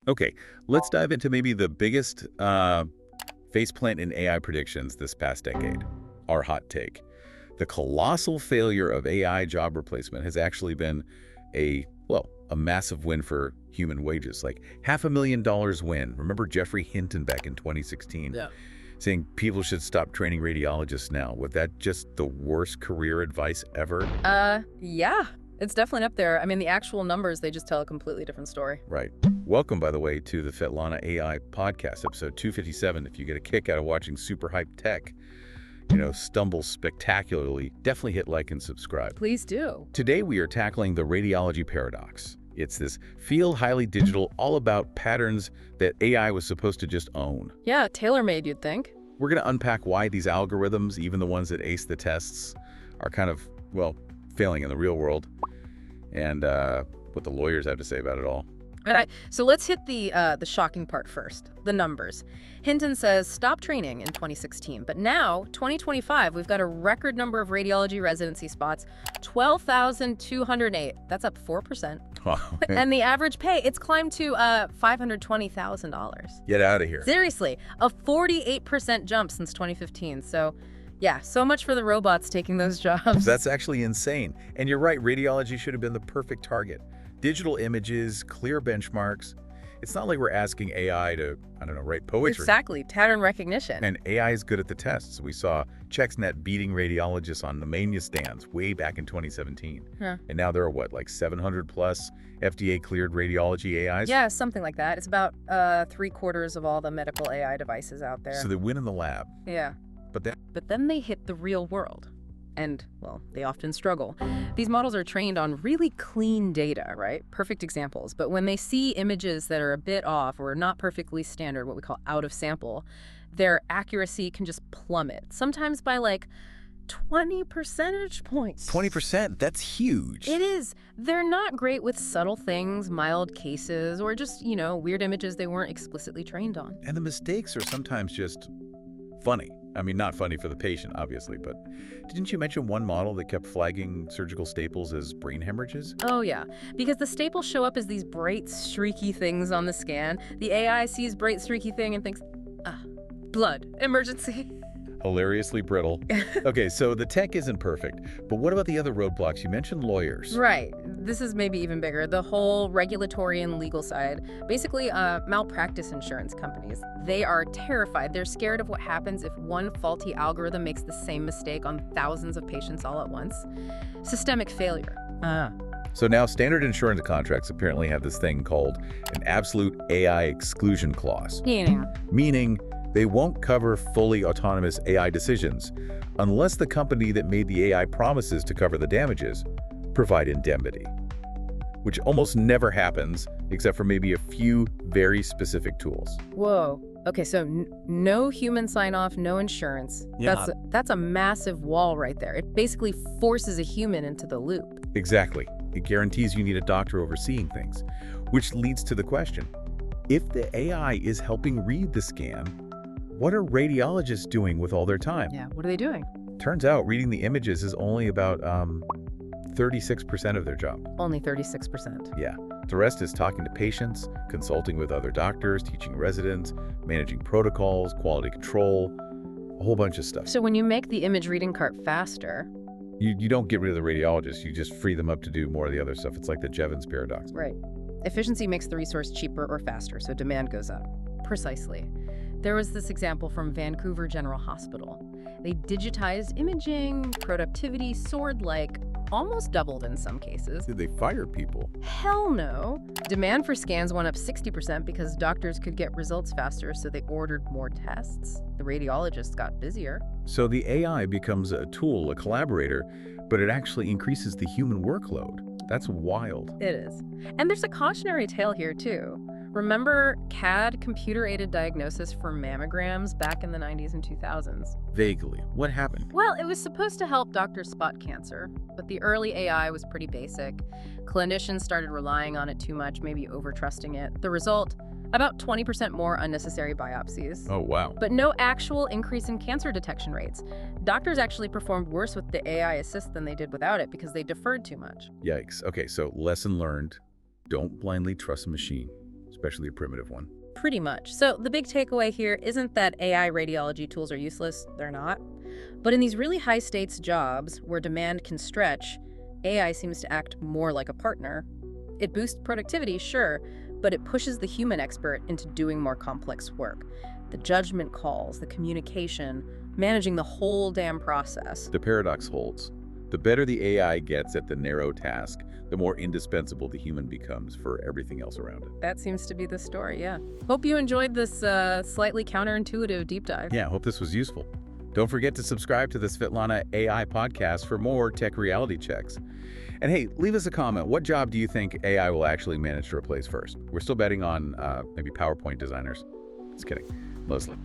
Okay, let's dive into maybe the biggest faceplant in AI predictions this past decade. Our hot take. The colossal failure of AI job replacement has actually been a massive win for human wages, like $500,000 win. Remember Geoffrey Hinton back in 2016? Yeah. Saying people should stop training radiologists now. Was that just the worst career advice ever? Yeah. It's definitely up there. I mean, the actual numbers, they just tell a completely different story. Right. Welcome, by the way, to the Swetlana AI podcast, episode 257. If you get a kick out of watching super hype tech, stumble spectacularly, definitely hit like and subscribe. Please do. Today, we are tackling the radiology paradox. It's this field, highly digital, all about patterns that AI was supposed to just own. Yeah, tailor-made, you'd think. We're going to unpack why these algorithms, even the ones that ace the tests, are kind of, failing in the real world, and what the lawyers have to say about it all. All right, so let's hit the shocking part first, the numbers. Hinton says stop training in 2016, but now, 2025, we've got a record number of radiology residency spots, 12,208. That's up 4%. Wow. And the average pay, it's climbed to $520,000. Get out of here. Seriously, a 48% jump since 2015. So, yeah, so much for the robots taking those jobs. That's actually insane. And you're right, radiology should have been the perfect target. Digital images, clear benchmarks. It's not like we're asking AI to, write poetry. Exactly, pattern recognition. And AI is good at the tests. We saw ChexNet beating radiologists on the mania stands way back in 2017. Huh. And now there are, 700 plus FDA-cleared radiology AIs? Yeah, something like that. It's about 3/4 of all the medical AI devices out there. So they win in the lab. Yeah. But then they hit the real world. And, they often struggle. These models are trained on really clean data, right? Perfect examples. But when they see images that are a bit off or not perfectly standard, what we call out of sample, their accuracy can just plummet, sometimes by 20 percentage points. 20%? That's huge. It is. They're not great with subtle things, mild cases, or just, weird images they weren't explicitly trained on. And the mistakes are sometimes just funny. I mean, not funny for the patient, obviously, but didn't you mention one model that kept flagging surgical staples as brain hemorrhages? Oh, yeah, because the staples show up as these bright, streaky things on the scan. The AI sees bright, streaky thing and thinks, blood, emergency. Hilariously brittle. Okay, so the tech isn't perfect, but what about the other roadblocks? You mentioned lawyers. Right. This is maybe even bigger. The whole regulatory and legal side. Basically, malpractice insurance companies. They are terrified. They're scared of what happens if one faulty algorithm makes the same mistake on thousands of patients all at once. Systemic failure. So now standard insurance contracts apparently have this thing called an absolute AI exclusion clause. Meaning they won't cover fully autonomous AI decisions unless the company that made the AI promises to cover the damages provide indemnity, which almost never happens except for maybe a few very specific tools. Whoa. Okay, so no human sign-off, no insurance. Yeah. That's a massive wall right there. It basically forces a human into the loop. Exactly. It guarantees you need a doctor overseeing things, which leads to the question, if the AI is helping read the scan, what are radiologists doing with all their time? Yeah, what are they doing? Turns out reading the images is only about 36% of their job. Only 36%. Yeah. The rest is talking to patients, consulting with other doctors, teaching residents, managing protocols, quality control, a whole bunch of stuff. So when you make the image reading cart faster... You don't get rid of the radiologists, you just free them up to do more of the other stuff. It's like the Jevons paradox. Right. Efficiency makes the resource cheaper or faster, so demand goes up. Precisely. There was this example from Vancouver General Hospital. They digitized imaging, productivity soared almost doubled in some cases. Did they fire people? Hell no. Demand for scans went up 60% because doctors could get results faster, so they ordered more tests. The radiologists got busier. So the AI becomes a tool, a collaborator, but it actually increases the human workload. That's wild. It is. And there's a cautionary tale here, too. Remember CAD, computer-aided diagnosis for mammograms back in the 90s and 2000s? Vaguely. What happened? Well, it was supposed to help doctors spot cancer, but the early AI was pretty basic. Clinicians started relying on it too much, maybe over-trusting it. The result? About 20% more unnecessary biopsies. Oh, wow. But no actual increase in cancer detection rates. Doctors actually performed worse with the AI assist than they did without it because they deferred too much. Yikes. Okay, so lesson learned. Don't blindly trust a machine. especially a primitive one. Pretty much. So the big takeaway here isn't that AI radiology tools are useless. They're not. But in these really high-stakes jobs where demand can stretch, AI seems to act more like a partner. It boosts productivity, sure, but it pushes the human expert into doing more complex work. The judgment calls, the communication, managing the whole damn process. The paradox holds. The better the AI gets at the narrow task, the more indispensable the human becomes for everything else around it. That seems to be the story, yeah. Hope you enjoyed this slightly counterintuitive deep dive. Yeah, hope this was useful. Don't forget to subscribe to the Swetlana AI podcast for more tech reality checks. And hey, leave us a comment. What job do you think AI will actually manage to replace first? We're still betting on maybe PowerPoint designers. Just kidding. Mostly.